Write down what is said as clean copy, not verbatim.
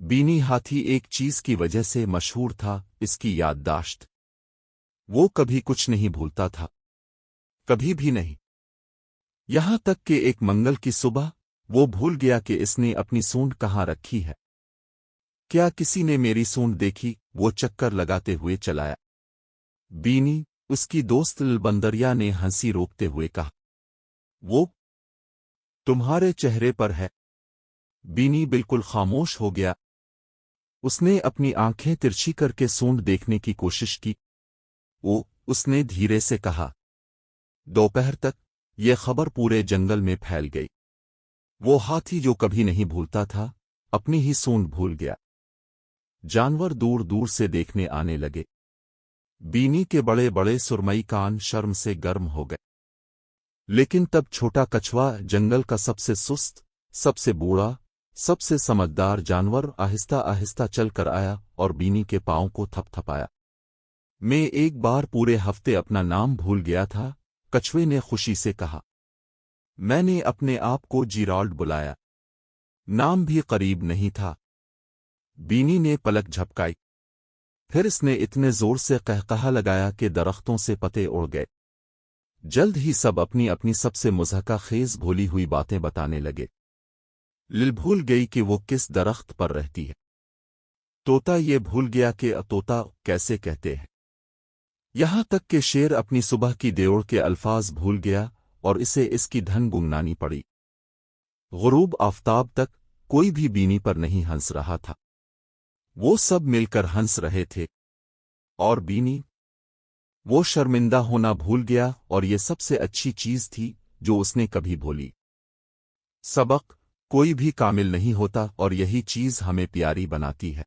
बीनी हाथी एक चीज की वजह से मशहूर था, इसकी याददाश्त। वो कभी कुछ नहीं भूलता था, कभी भी नहीं। यहां तक कि एक मंगल की सुबह वो भूल गया कि इसने अपनी सूंड कहाँ रखी है। क्या किसी ने मेरी सूंड देखी? वो चक्कर लगाते हुए चलाया। बीनी, उसकी दोस्त बंदरिया ने हंसी रोकते हुए कहा। वो तुम्हारे चेहरे पर है। बीनी बिल्कुल खामोश हो गया। उसने अपनी आंखें तिरछी करके सूंड देखने की कोशिश की। उसने धीरे से कहा। दोपहर तक ये खबर पूरे जंगल में फैल गई। वो हाथी जो कभी नहीं भूलता था, अपनी ही सूंड भूल गया। जानवर दूर दूर से देखने आने लगे। बीनी के बड़े बड़े सुरमई कान शर्म से गर्म हो गए। लेकिन तब छोटा कछुआ, जंगल का सबसे सुस्त, सबसे बूढ़ा, सबसे समझदार जानवर, आहिस्ता आहिस्ता चल कर आया और बीनी के पांव को थपथपाया। मैं एक बार पूरे हफ्ते अपना नाम भूल गया था, कछुए ने खुशी से कहा। मैंने अपने आप को जिराल्ड बुलाया। नाम भी करीब नहीं था। बीनी ने पलक झपकाई। फिर इसने इतने जोर से कहकहा लगाया कि दरख्तों से पत्ते उड़ गए। जल्द ही सब अपनी अपनी सबसे मुज़हका खेज भूली हुई बातें बताने लगे। लिल भूल गई कि वो किस दरख्त पर रहती है। तोता ये भूल गया कि तोता कैसे कहते हैं। यहां तक कि शेर अपनी सुबह की देवड़ के अल्फाज भूल गया और इसे इसकी धन गुंगनानी पड़ी। गुरूब आफताब तक कोई भी बीनी पर नहीं हंस रहा था। वो सब मिलकर हंस रहे थे। और बीनी, वो शर्मिंदा होना भूल गया, और ये सबसे अच्छी चीज थी जो उसने कभी भूली। सबक, कोई भी कामिल नहीं होता और यही चीज हमें प्यारी बनाती है।